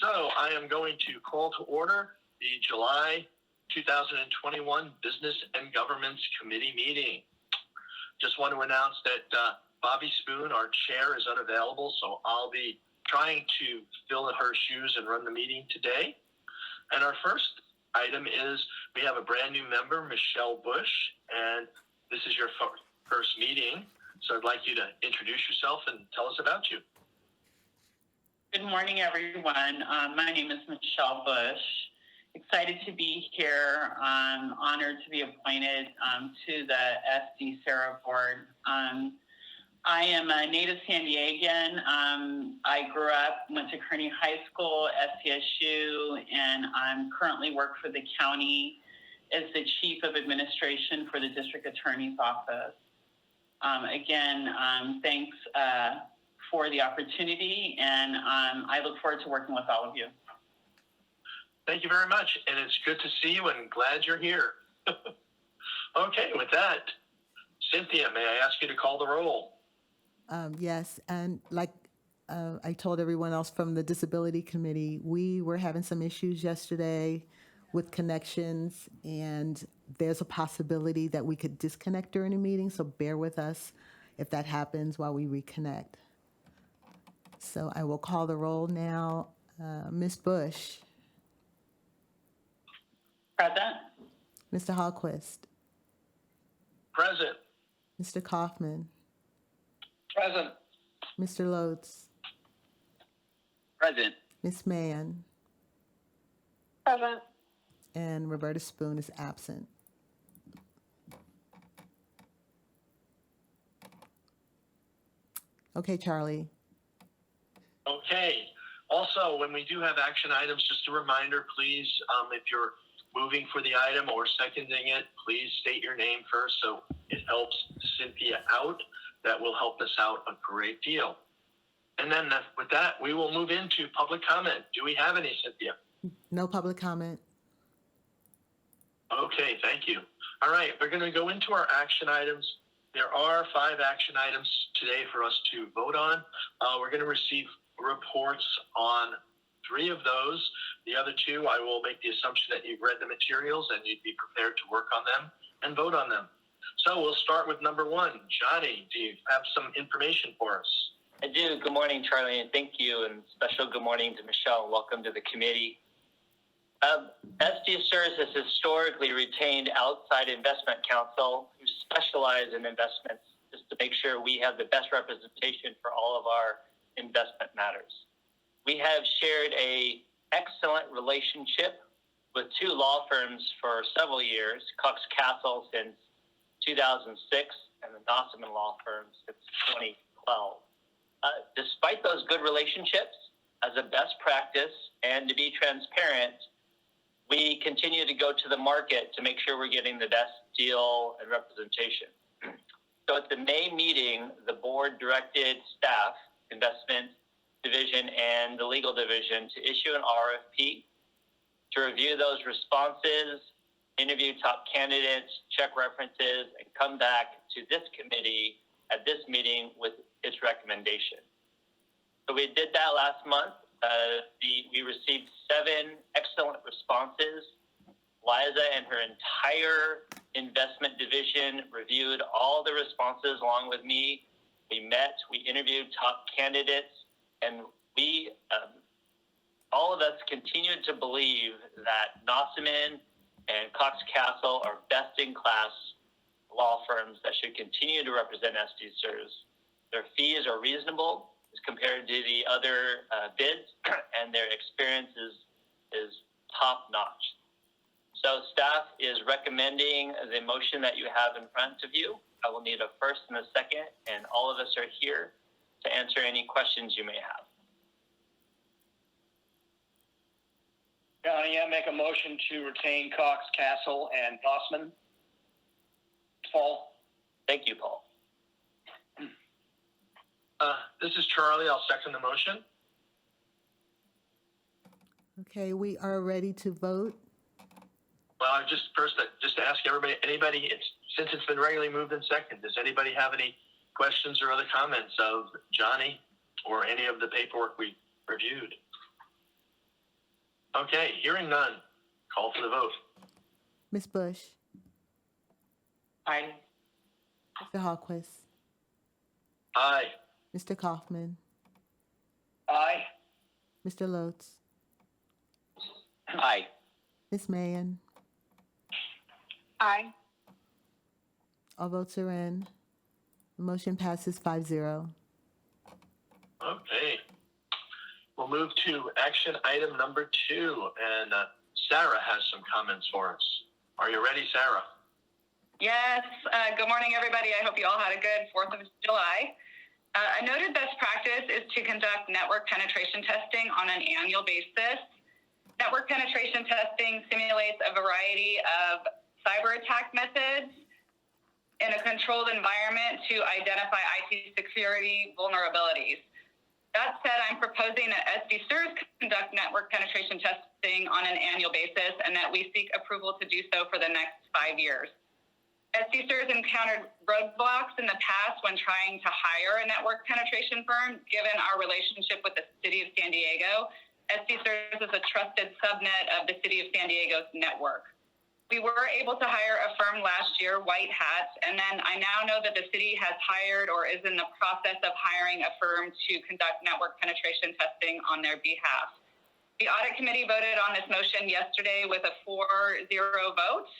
So I am going to call to order the July 2021 Business and Governments Committee meeting. Just want to announce that Bobby Spoon, our chair, is unavailable, so I'll be trying to fill in her shoes and run the meeting today. And our first item is we have a brand new member, Michelle Bush, and this is your first meeting. So I'd like you to introduce yourself and tell us about you. Good morning, everyone. My name is Michelle Bush. Excited to be here. Honored to be appointed to the SDCERS board. I am a native San Diegan. I grew up, went to Kearney High School, SCSU, and I'm currently work for the county as the Chief of Administration for the District Attorney's Office. Thanks for the opportunity, and I look forward to working with all of you. Thank you very much, and it's good to see you and glad you're here. Okay, with that, Cynthia, may I ask you to call the roll? Yes, and like I told everyone else from the Disability Committee, we were having some issues yesterday with connections, and there's a possibility that we could disconnect during the meeting, so bear with us if that happens while we reconnect. So I will call the roll now. Ms. Bush. Present. Mr. Hallquist. Present. Mr. Kaufman. Present. Mr. Lodes. Present. Ms. Mann. Present. And Roberta Spoon is absent. Okay, Charlie. Okay. Also, when we do have action items, just a reminder, please, if you're moving for the item or seconding it, please state your name first so it helps Cynthia out. That will help us out a great deal. And then with that, we will move into public comment. Do we have any, Cynthia? No public comment. Okay, thank you. All right, we're going to go into our action items. There are 5 action items today for us to vote on. We're going to receive reports on 3 of those. The other 2, I will make the assumption that you've read the materials and you'd be prepared to work on them and vote on them. So we'll start with number 1. Johnny, do you have some information for us? I do. Good morning, Charlie, and thank you. And special good morning to Michelle. Welcome to the committee. SDCERS has historically retained outside investment counsel who specialize in investments just to make sure we have the best representation for all of our investment matters. We have shared an excellent relationship with 2 law firms for several years, Cox Castle since 2006 and the Nossaman Law Firm since 2012. Despite those good relationships, as a best practice and to be transparent, we continue to go to the market to make sure we're getting the best deal and representation. So at the May meeting, the board directed staff, investment division, and the legal division to issue an RFP to review those responses, interview top candidates, check references, and come back to this committee at this meeting with its recommendation. So we did that last month. We received 7 excellent responses. Liza and her entire investment division reviewed all the responses along with me. We met, we interviewed top candidates, and we, all of us continued to believe that Nossaman and Cox Castle are best-in-class law firms that should continue to represent SDCERS. Their fees are reasonable as compared to the other bids, and their experience is top-notch. So staff is recommending the motion that you have in front of you. I will need a first and a second, and all of us are here to answer any questions you may have. Johnny, I make a motion to retain Cox, Castle, and Nossaman. Paul. Thank you, Paul. This is Charlie. I'll second the motion. Okay, we are ready to vote. Well, just to ask anybody, since it's been regularly moved in second, does anybody have any questions or other comments of Johnny or any of the paperwork we reviewed? Okay, hearing none. Call for the vote. Ms. Bush, Aye. Mr. Hallquist, Aye. Mr. Kaufman, Aye. Mr. Lodes, Aye. Ms. Mayan. Aye. All votes are in. The motion passes 5-0. Okay. We'll move to action item number 2, and Sarah has some comments for us. Are you ready, Sarah? Yes. Good morning, everybody. I hope you all had a good 4th of July. A noted best practice is to conduct network penetration testing on an annual basis. Network penetration testing simulates a variety of cyber attack methods in a controlled environment to identify IT security vulnerabilities. That said, I'm proposing that SDCERS conduct network penetration testing on an annual basis and that we seek approval to do so for the next 5 years. SDCERS encountered roadblocks in the past when trying to hire a network penetration firm, given our relationship with the City of San Diego. SDCERS is a trusted subnet of the City of San Diego's network. We were able to hire a firm last year, White Hat, and then I now know that the city has hired or is in the process of hiring a firm to conduct network penetration testing on their behalf. The audit committee voted on this motion yesterday with a 4-0 vote.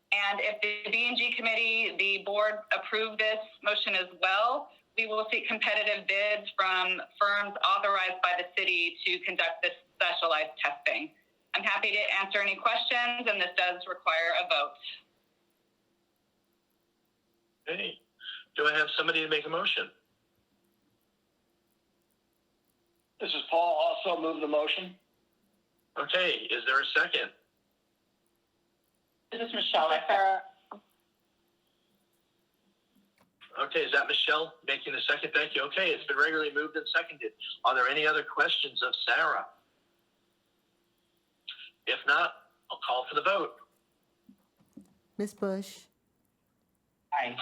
And if the B&G committee, the board, approved this motion as well, we will seek competitive bids from firms authorized by the city to conduct this specialized testing. I'm happy to answer any questions, and this does require a vote. Okay. Do I have somebody to make a motion? This is Paul. Also move the motion. Okay, is there a second? This is Michelle. Sarah. Okay, is that Michelle making the second? Thank you. Okay, it's been regularly moved and seconded. Are there any other questions of Sarah? If not, I'll call for the vote. Ms. Bush, Aye.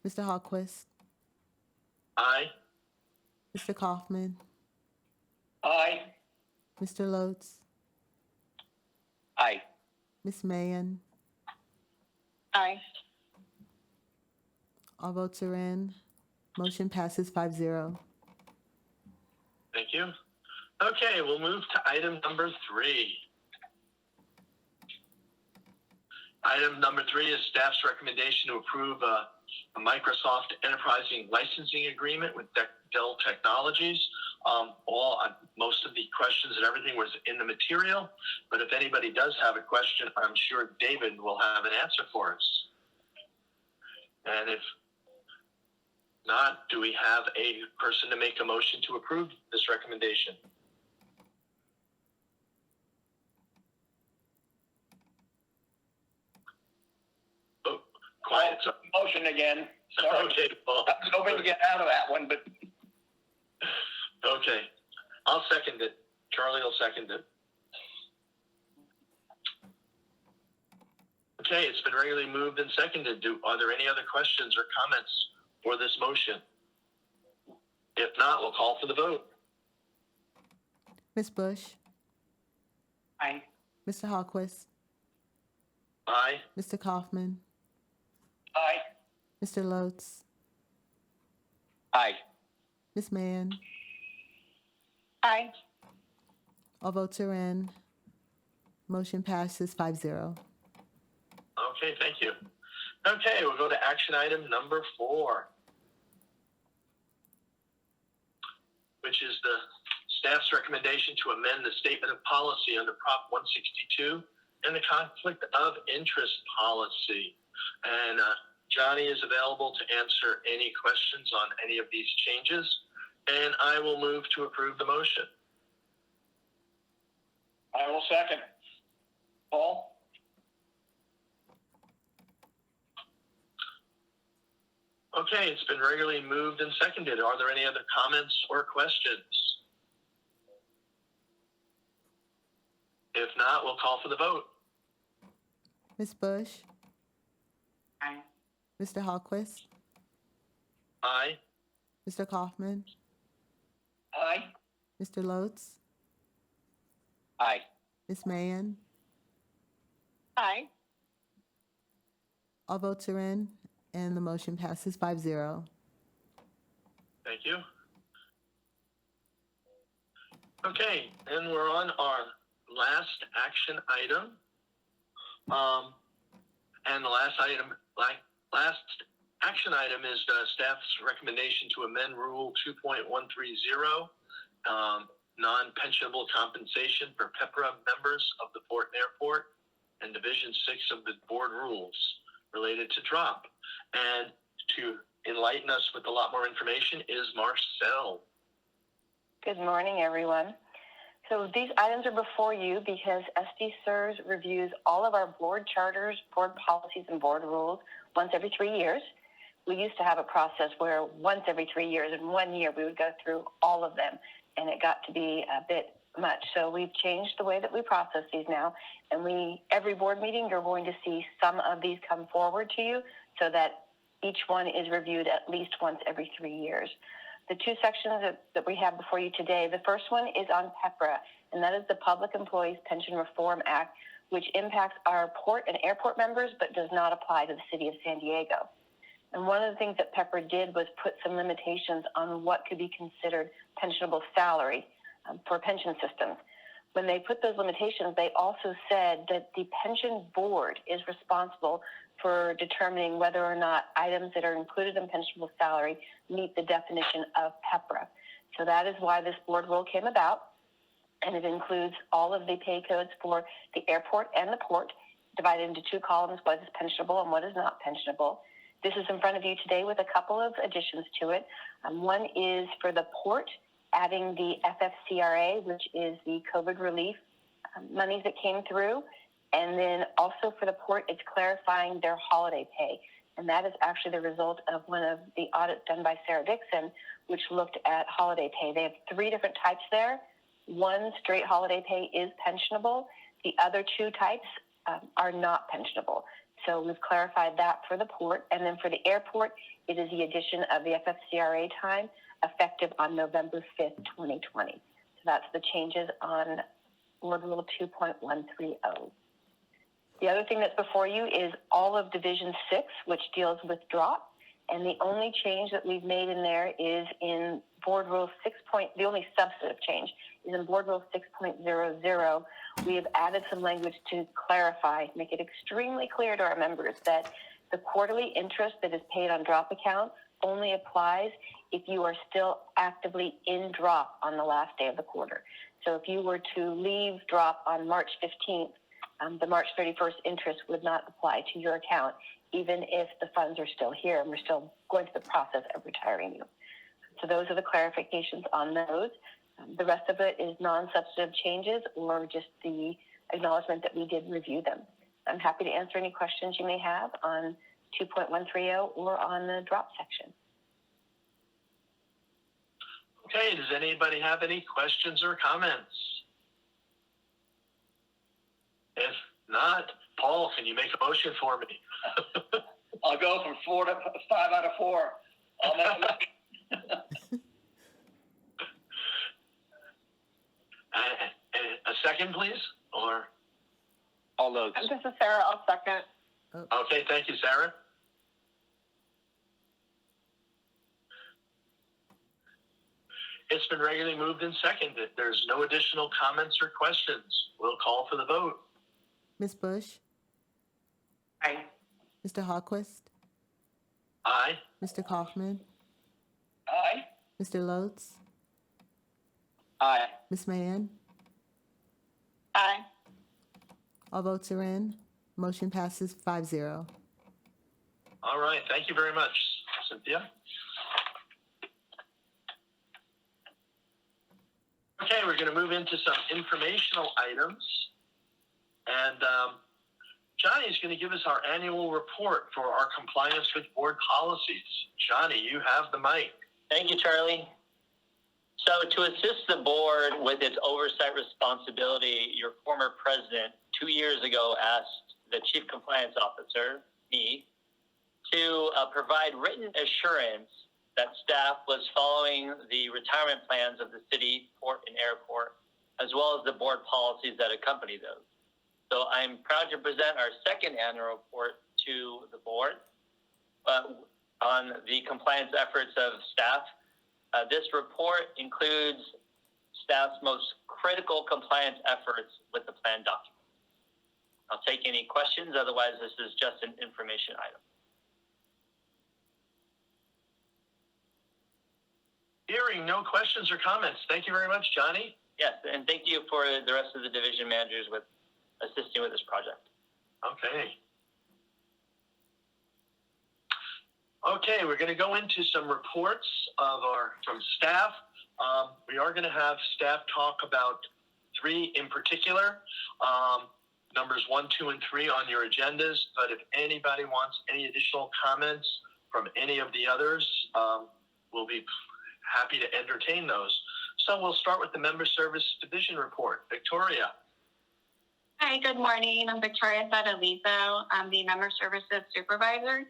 Mr. Hallquist, Aye. Mr. Kaufman, Aye. Mr. Lodes, Aye. Ms. Mayan. Aye. All votes are in. Motion passes 5-0. Thank you. Okay, we'll move to item number 3. Item number 3 is staff's recommendation to approve a Microsoft Enterprising Licensing Agreement with Dell Technologies. Most of the questions and everything was in the material, but if anybody does have a question, I'm sure David will have an answer for us. And if not, do we have a person to make a motion to approve this recommendation? Oh, quiet. Motion again. Sorry. Okay, well, I was hoping to get out of that one, but okay. I'll second it. Charlie will second it. Okay, it's been regularly moved and seconded. Are there any other questions or comments for this motion? If not, we'll call for the vote. Ms. Bush, Aye. Mr. Hallquist, Aye. Mr. Kaufman, aye. Mr. Lodes, Aye. Ms. Mayan. Aye. All votes are in. Motion passes 5-0. Okay, thank you. Okay, we'll go to action item number 4, which is the staff's recommendation to amend the statement of policy under Prop 162 and the conflict of interest policy. And Johnny is available to answer any questions on any of these changes, and I will move to approve the motion. I will second. Paul? Okay, it's been regularly moved and seconded. Are there any other comments or questions? If not, we'll call for the vote. Ms. Bush, Aye. Mr. Hallquist, Aye. Mr. Kaufman, Aye. Mr. Lodes, Aye. Ms. Mahan? Aye. All votes are in, and the motion passes 5-0. Thank you. Okay, and we're on our last action item. And the last action item is staff's recommendation to amend Rule 2.130, non-pensionable compensation for PEPRA members of the Port and Airport, and Division 6 of the board rules related to drop. And to enlighten us with a lot more information is Marcel. Good morning, everyone. So these items are before you because SDCERS reviews all of our board charters, board policies, and board rules once every 3 years. We used to have a process where once every 3 years, in 1 year, we would go through all of them, and it got to be a bit much. So we've changed the way that we process these now, and every board meeting, you're going to see some of these come forward to you so that each one is reviewed at least once every 3 years. The two sections that we have before you today, the first one is on PEPRA, and that is the Public Employees Pension Reform Act, which impacts our port and airport members but does not apply to the city of San Diego. And one of the things that PEPRA did was put some limitations on what could be considered pensionable salary for pension systems. When they put those limitations, they also said that the pension board is responsible for determining whether or not items that are included in pensionable salary meet the definition of PEPRA. So that is why this board rule came about, and it includes all of the pay codes for the airport and the port, divided into two columns, what is pensionable and what is not pensionable. This is in front of you today with a couple of additions to it. One is for the port, adding the FFCRA, which is the COVID relief monies that came through. And then also for the port, it's clarifying their holiday pay. And that is actually the result of one of the audits done by Sarah Dixon, which looked at holiday pay. They have 3 different types there. One, straight holiday pay, is pensionable. The other 2 types are not pensionable. So we've clarified that for the port. And then for the airport, it is the addition of the FFCRA time effective on November 5th, 2020. So that's the changes on Board Rule 2.130. The other thing that's before you is all of Division 6, which deals with drop. And the only change that we've made in there is in Board Rule 6. The only substantive change is in Board Rule 6.00. We have added some language to clarify, make it extremely clear to our members that the quarterly interest that is paid on drop account only applies if you are still actively in drop on the last day of the quarter. So if you were to leave drop on March 15th, the March 31st interest would not apply to your account, even if the funds are still here and we're still going through the process of retiring you. So those are the clarifications on those. The rest of it is non-substantive changes or just the acknowledgement that we did review them. I'm happy to answer any questions you may have on 2.130 or on the drop section. Okay, does anybody have any questions or comments? If not, Paul, can you make a motion for me? I'll go from 4 to 5 out of 4. I'll make a motion. A second, please? Or All those. This is Sarah. I'll second. okay, thank you, Sarah. It's been regularly moved and seconded. There's no additional comments or questions. We'll call for the vote. Ms. Bush? Aye. Mr. Hallquist? Aye. Mr. Kaufman? Aye. Mr. Lotes? Aye. Ms. Mahan? Aye. All votes are in. Motion passes 5-0. All right. Thank you very much, Cynthia. Okay, we're going to move into some informational items. And Johnny is going to give us our annual report for our compliance with board policies. Johnny, you have the mic. Thank you, Charlie. So to assist the board with its oversight responsibility, your former president 2 years ago asked the chief compliance officer, me, to provide written assurance that staff was following the retirement plans of the city, port, and airport as well as the board policies that accompany those. So I'm proud to present our second annual report to the board on the compliance efforts of staff. This report includes staff's most critical compliance efforts with the plan document. I'll take any questions, otherwise this is just an information item. Hearing no questions or comments. Thank you very much, Johnny. Yes, and thank you for the rest of the division managers with assisting with this project. Okay. Okay, we're going to go into some reports from staff. We are going to have staff talk about 3 in particular, numbers 1, 2, and 3 on your agendas. But if anybody wants any additional comments from any of the others, we'll be happy to entertain those. So we'll start with the Member Service Division report. Victoria. Hi, good morning. I'm Victoria Sadalizo. I'm the Member Services Supervisor.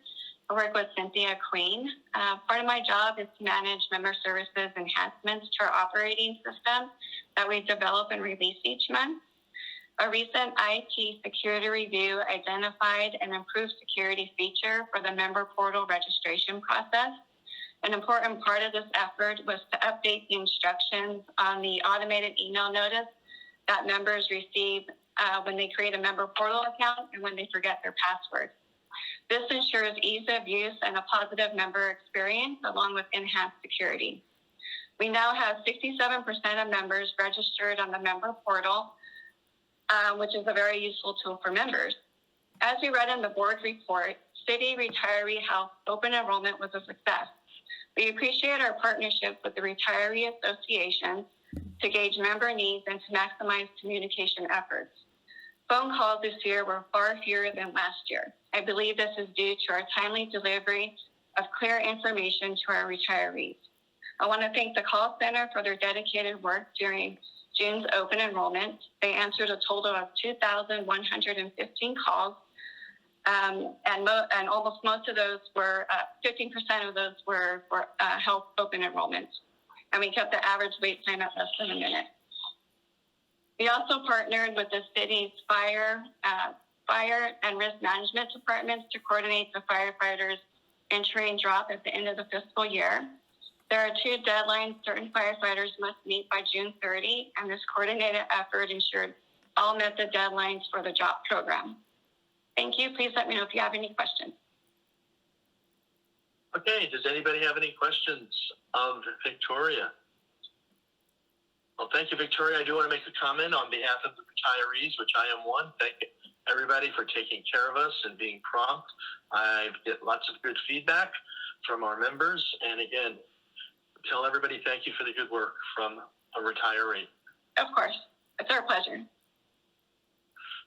I work with Cynthia Queen. Part of my job is to manage member services enhancements to our operating system that we develop and release each month. A recent IT security review identified an improved security feature for the member portal registration process. An important part of this effort was to update the instructions on the automated email notice that members receive when they create a member portal account and when they forget their password. This ensures ease of use and a positive member experience along with enhanced security. We now have 67% of members registered on the member portal, which is a very useful tool for members. As we read in the board report, City Retiree Health open enrollment was a success. We appreciate our partnership with the retiree associations to gauge member needs and to maximize communication efforts. Phone calls this year were far fewer than last year. I believe this is due to our timely delivery of clear information to our retirees. I want to thank the call center for their dedicated work during June's open enrollment. They answered a total of 2,115 calls, and almost most of those were, 15% of those were health open enrollments. And we kept the average wait time at less than a minute. We also partnered with the city's fire and risk management departments to coordinate the firefighters entering drop at the end of the fiscal year. There are 2 deadlines certain firefighters must meet by June 30, and this coordinated effort ensured all met the deadlines for the drop program. Thank you. Please let me know if you have any questions. Okay, does anybody have any questions of Victoria? Well, thank you, Victoria. I do want to make a comment on behalf of the retirees, which I am one. Thank everybody for taking care of us and being prompt. I get lots of good feedback from our members. And again, tell everybody thank you for the good work from a retiree. Of course. It's our pleasure.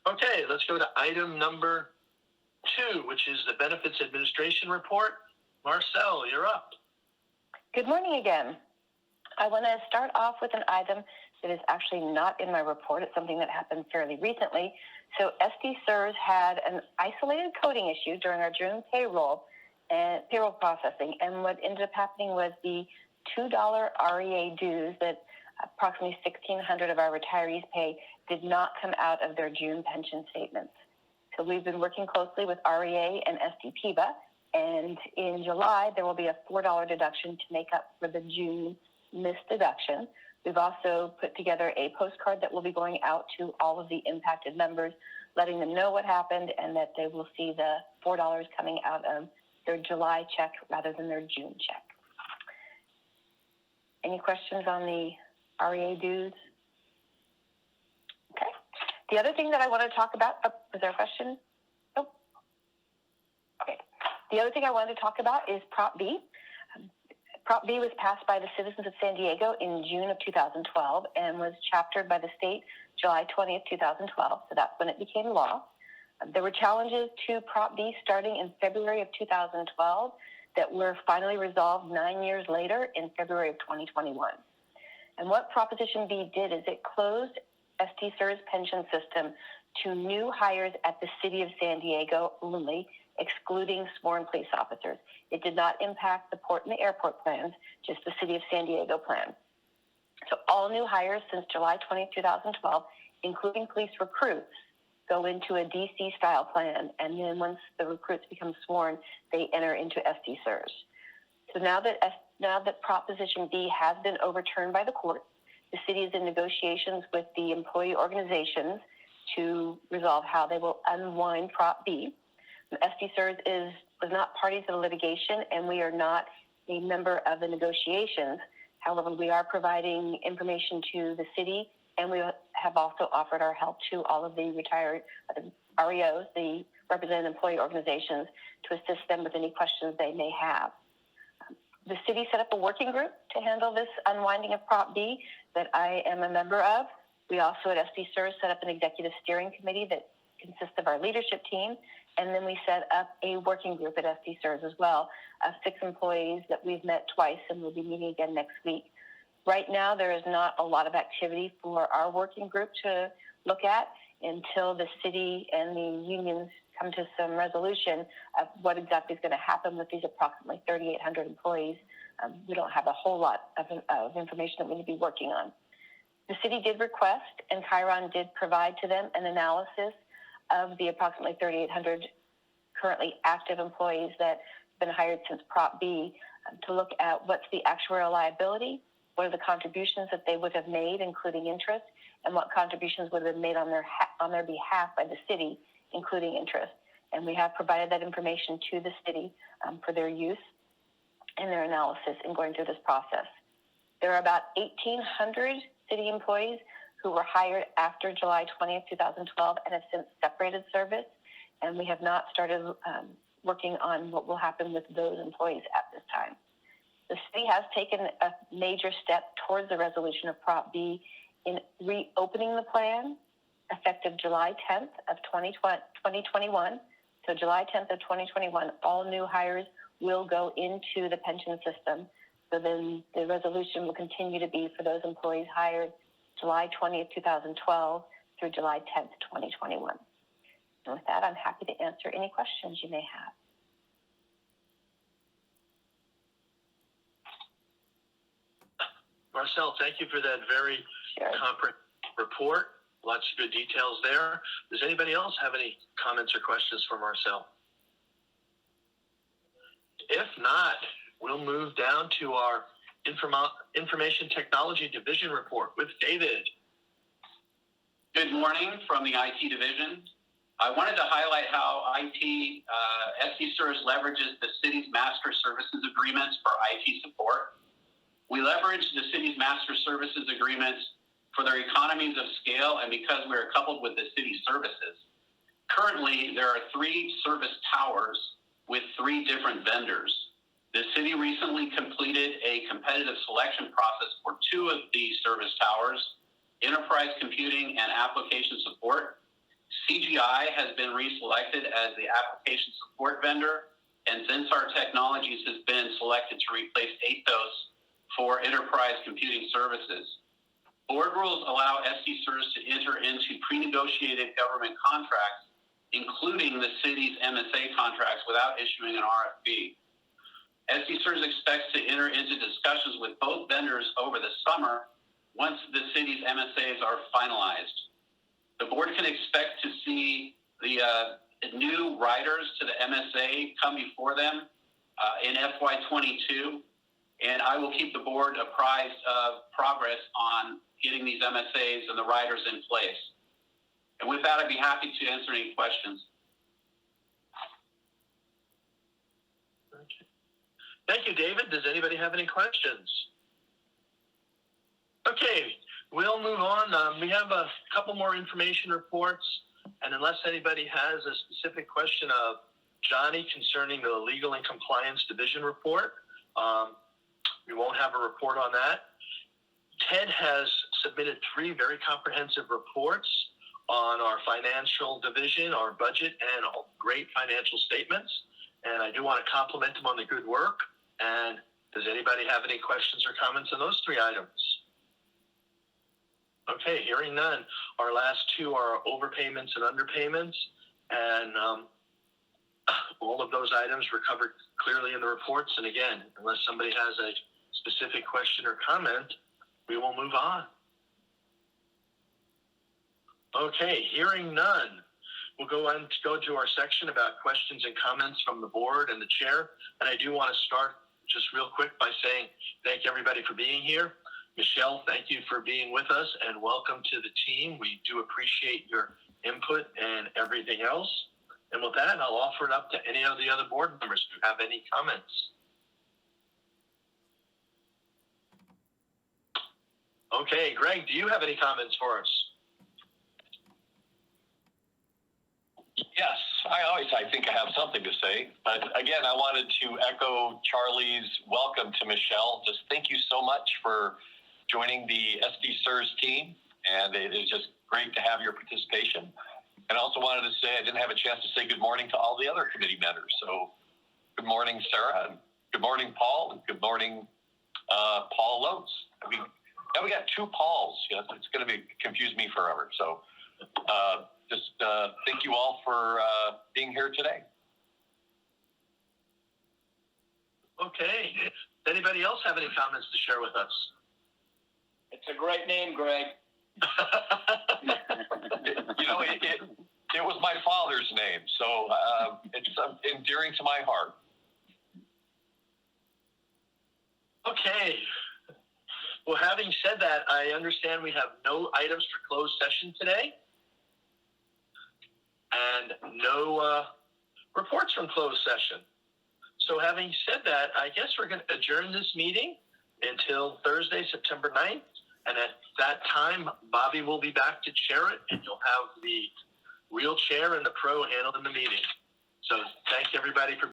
Okay, let's go to item number 2, which is the Benefits Administration Report. Marcel, you're up. Good morning again. I want to start off with an item that is actually not in my report. It's something that happened fairly recently. So SDCERS had an isolated coding issue during our June payroll processing. And what ended up happening was the $2 REA dues that approximately 1,600 of our retirees pay did not come out of their June pension statements. So we've been working closely with REA and SDPBA. And in July, there will be a $4 deduction to make up for the June missed deduction. We've also put together a postcard that will be going out to all of the impacted members, letting them know what happened and that they will see the $4 coming out of their July check rather than their June check. Any questions on the REA dues? Okay. The other thing that I want to talk about, was there a question? Nope. Okay. The other thing I wanted to talk about is Prop B. Prop B was passed by the citizens of San Diego in June of 2012 and was chaptered by the state July 20th, 2012. So that's when it became law. There were challenges to Prop B starting in February of 2012 that were finally resolved 9 years later in February of 2021. And what Proposition B did is it closed SDCERS pension system to new hires at the city of San Diego only, excluding sworn police officers. It did not impact the port and the airport plans, just the city of San Diego plan. So all new hires since July 20, 2012, including police recruits, go into a DC style plan, and then once the recruits become sworn, they enter into SDCERS. So now that Proposition B has been overturned by the court, the city is in negotiations with the employee organizations to resolve how they will unwind Prop B. SDCERS was not party to the litigation, and we are not a member of the negotiations. However, we are providing information to the city, and we have also offered our help to all of the retired REOs, the represented employee organizations, to assist them with any questions they may have. The city set up a working group to handle this unwinding of Prop B that I am a member of. We also at SDCERS set up an executive steering committee that consists of our leadership team, and then we set up a working group at SDCERS as well of 6 employees that we've met twice and we'll be meeting again next week. Right now, there is not a lot of activity for our working group to look at until the city and the unions come to some resolution of what exactly is going to happen with these approximately 3,800 employees. We don't have a whole lot of information that we need to be working on. The city did request, and Chiron did provide to them an analysis of the approximately 3,800 currently active employees that have been hired since Prop B to look at what's the actuarial liability, what are the contributions that they would have made, including interest, and what contributions would have been made on their behalf by the city, including interest. And we have provided that information to the city for their use and their analysis in going through this process. There are about 1,800 city employees who were hired after July 20th, 2012 and have since separated service, and we have not started working on what will happen with those employees at this time. The city has taken a major step towards the resolution of Prop B in reopening the plan effective July 10th of 2021. So July 10th of 2021, all new hires will go into the pension system. So then the resolution will continue to be for those employees hired July 20th, 2012 through July 10th, 2021. And with that, I'm happy to answer any questions you may have. Marcel, thank you for that very comprehensive report. Lots of good details there. Does anybody else have any comments or questions for Marcel? If not, we'll move down to our Information Technology Division report with David. Good morning from the IT division. I wanted to highlight how SDCERS leverages the city's master services agreements for IT support. We leverage the city's master services agreements for their economies of scale and because we're coupled with the city services. Currently, there are 3 service towers with 3 different vendors. The city recently completed a competitive selection process for 2 of these service towers, enterprise computing and application support. CGI has been reselected as the application support vendor, and Zensar Technologies has been selected to replace Atos for enterprise computing services. Board rules allow SDCERS to enter into pre-negotiated government contracts, including the city's MSA contracts, without issuing an RFP. SDCERS expects to enter into discussions with both vendors over the summer once the city's MSAs are finalized. The board can expect to see the new riders to the MSA come before them in FY22, and I will keep the board apprised of progress on getting these MSAs and the riders in place. And with that, I'd be happy to answer any questions. Okay. Thank you, David. Does anybody have any questions? Okay, we'll move on. We have a couple more information reports, and unless anybody has a specific question of Johnny concerning the Legal and Compliance Division report, we won't have a report on that. Ted has submitted 3 very comprehensive reports on our financial division, our budget, and great financial statements. And I do want to compliment him on the good work. And does anybody have any questions or comments on those 3 items? Okay, hearing none. Our last 2 are overpayments and underpayments. And all of those items were covered clearly in the reports. And again, unless somebody has a specific question or comment, we will move on. Okay, hearing none. We'll go to our section about questions and comments from the board and the chair. And I do want to start just real quick by saying thank everybody for being here. Michelle, thank you for being with us and welcome to the team. We do appreciate your input and everything else. And with that, I'll offer it up to any of the other board members who have any comments. Okay, Greg, do you have any comments for us? Yes, I think I have something to say. But again, I wanted to echo Charlie's welcome to Michelle. Just thank you so much for joining the SDCERS team. And it is just great to have your participation. And I also wanted to say I didn't have a chance to say good morning to all the other committee members. So good morning, Sarah, and good morning, Paul, and good morning, Paul Lotes. Now we got two Pauls. You know, it's going to confuse me forever. So thank you all for being here today. Okay. Does anybody else have any comments to share with us? It's a great name, Greg. You know, it was my father's name, so it's endearing to my heart. Okay. Well, having said that, I understand we have no items for closed session today and no reports from closed session. So having said that, I guess we're going to adjourn this meeting until Thursday, September 9th. And at that time, Bobby will be back to chair it, and you'll have the wheelchair and the pro handling the meeting. So thank everybody for